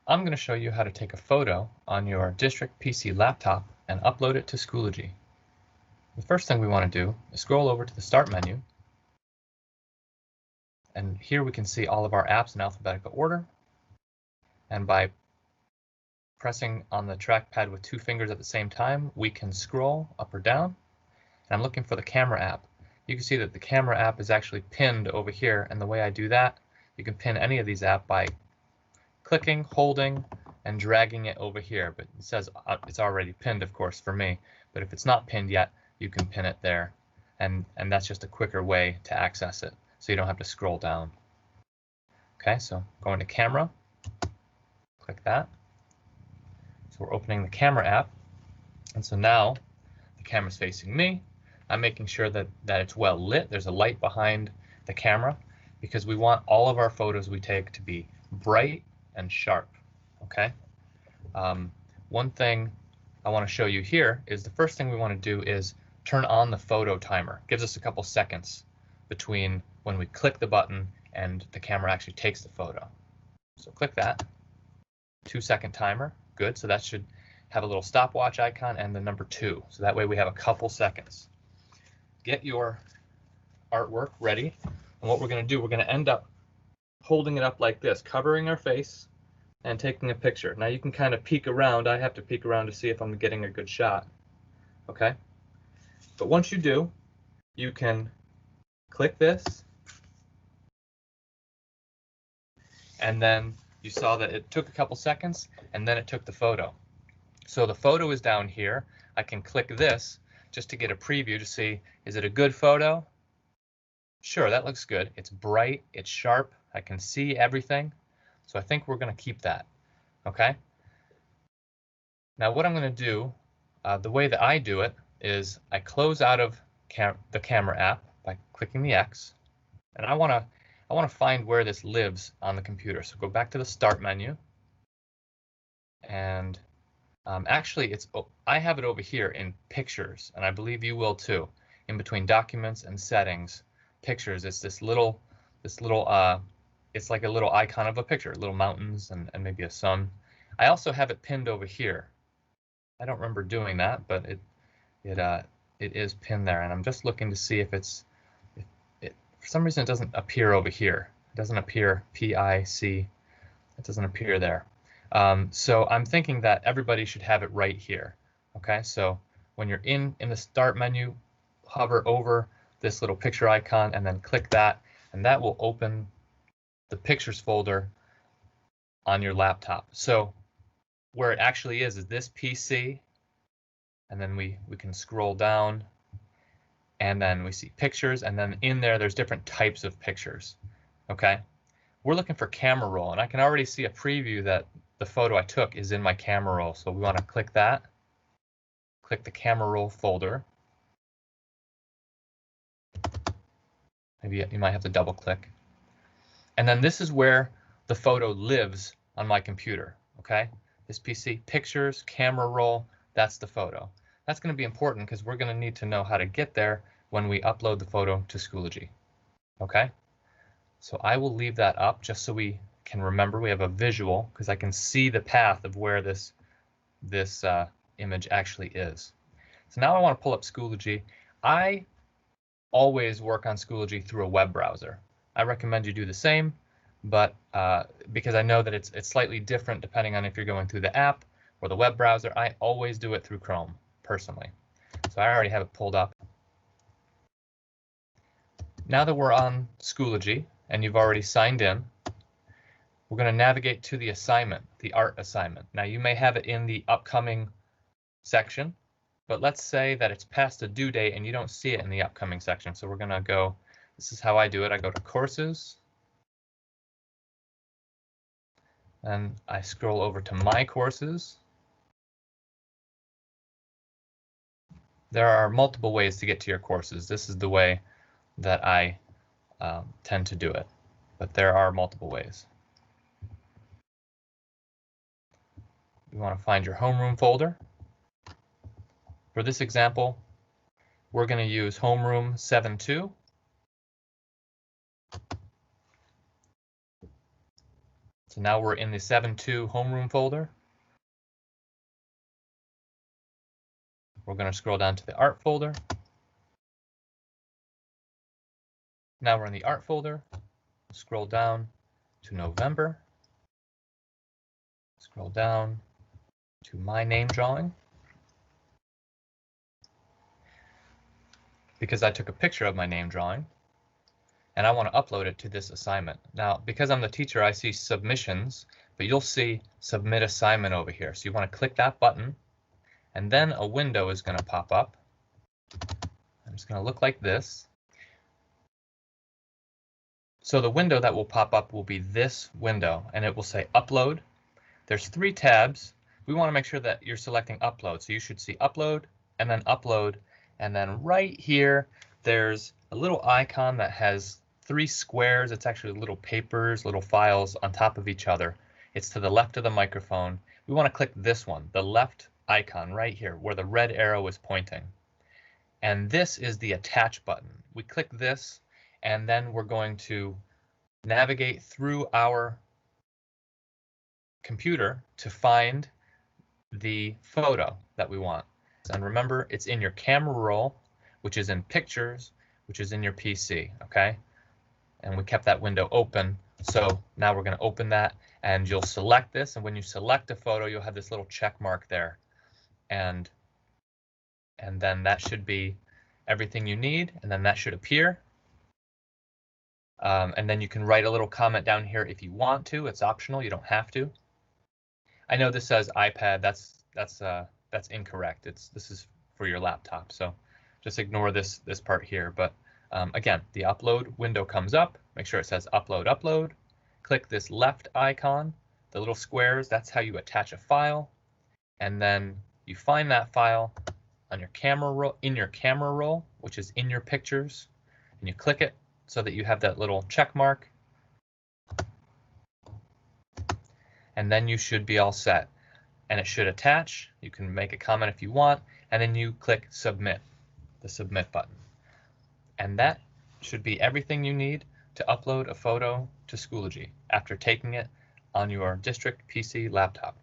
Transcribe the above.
I'm going to show you how to take a photo on your district PC laptop and upload it to Schoology. The first thing we want to do is scroll over to the Start menu, and here we can see all of our apps in alphabetical order. And by pressing on the trackpad with 2 fingers at the same time, we can scroll up or down. And I'm looking for the camera app. You can see that the camera app is actually pinned over here, and the way I do that, you can pin any of these apps by clicking, holding, and dragging it over here. But it says it's already pinned, of course, for me. But if it's not pinned yet, you can pin it there. And that's just a quicker way to access it, so you don't have to scroll down. Okay, so going to Camera, click that. So we're opening the camera app. And so now the camera's facing me. I'm making sure that it's well lit. There's a light behind the camera because we want all of our photos we take to be bright and sharp. Okay. One thing I want to show you here is the first thing we want to do is turn on the photo timer. It gives us a couple seconds between when we click the button and the camera actually takes the photo. So click that. 2-second timer. Good. So that should have a little stopwatch icon and the number 2. So that way we have a couple seconds. Get your artwork ready. And what we're going to do, we're going to end up holding it up like this, covering our face and taking a picture. Now you can kind of peek around. I have to peek around to see if I'm getting a good shot. Okay. But once you do, you can click this. And then you saw that it took a couple seconds and then it took the photo. So the photo is down here. I can click this just to get a preview to see, is it a good photo? Sure, that looks good. It's bright, it's sharp, I can see everything. So I think we're going to keep that. Okay. Now what I'm going to do, the way that I do it is I close out of the camera app by clicking the X, and I want to find where this lives on the computer. So go back to the Start menu, and actually I have it over here in Pictures, and I believe you will too. In between Documents and Settings, Pictures, it's this little it's like a little icon of a picture, little mountains and maybe a sun. I also have it pinned over here. I don't remember doing that, but it is pinned there, and I'm just looking to see if for some reason it doesn't appear over here. It doesn't appear PIC. It doesn't appear there. So I'm thinking that everybody should have it right here. Okay, so when you're in the Start menu, hover over this little picture icon and then click that, and that will open the Pictures folder on your laptop. So where it actually is this PC, and then we can scroll down, and then we see Pictures, and then in there's different types of pictures. Okay, we're looking for camera roll, and I can already see a preview that the photo I took is in my camera roll. So we want to click that, click the camera roll folder. Maybe you might have to double click. And then this is where the photo lives on my computer. Okay, this PC, Pictures, camera roll, that's the photo. That's going to be important because we're going to need to know how to get there when we upload the photo to Schoology. Okay, so I will leave that up just so we can remember we have a visual, because I can see the path of where this image actually is. So now I want to pull up Schoology. I always work on Schoology through a web browser. I recommend you do the same, but because I know that it's slightly different depending on if you're going through the app or the web browser, I always do it through Chrome personally. So I already have it pulled up. Now that we're on Schoology and you've already signed in, we're going to navigate to the assignment, the art assignment. Now you may have it in the upcoming section, but let's say that it's past the due date and you don't see it in the upcoming section. So we're going to go, this is how I do it. I go to Courses, and I scroll over to My Courses. There are multiple ways to get to your courses. This is the way that I tend to do it, but there are multiple ways. You want to find your homeroom folder. For this example, we're going to use homeroom 7.2. So now we're in the 7.2 homeroom folder. We're going to scroll down to the art folder. Now we're in the art folder. Scroll down to November. Scroll down to my name drawing. Because I took a picture of my name drawing and I want to upload it to this assignment. Now, because I'm the teacher, I see submissions, but you'll see submit assignment over here. So you want to click that button and then a window is going to pop up. And it's going to look like this. So the window that will pop up will be this window and it will say upload. There's 3 tabs. We want to make sure that you're selecting upload. So you should see upload and then right here, there's a little icon that has 3 squares. It's actually little papers, little files on top of each other. It's to the left of the microphone. We want to click this one, the left icon right here where the red arrow is pointing. And this is the attach button. We click this and then we're going to navigate through our computer to find the photo that we want. And remember, it's in your camera roll, which is in pictures, which is in your PC, okay? And we kept that window open. So now we're going to open that and you'll select this. And when you select a photo, you'll have this little check mark there. And then that should be everything you need. And then that should appear. And then you can write a little comment down here if you want to. It's optional. You don't have to. I know this says iPad. That's incorrect. This is for your laptop. So just ignore this part here. But again, the upload window comes up. Make sure it says upload, upload. Click this left icon, the little squares. That's how you attach a file. And then you find that file on your camera roll, in your camera roll, which is in your pictures, and you click it so that you have that little check mark. And then you should be all set. And it should attach. You can make a comment if you want, and then you click submit, the submit button. And that should be everything you need to upload a photo to Schoology after taking it on your district PC laptop.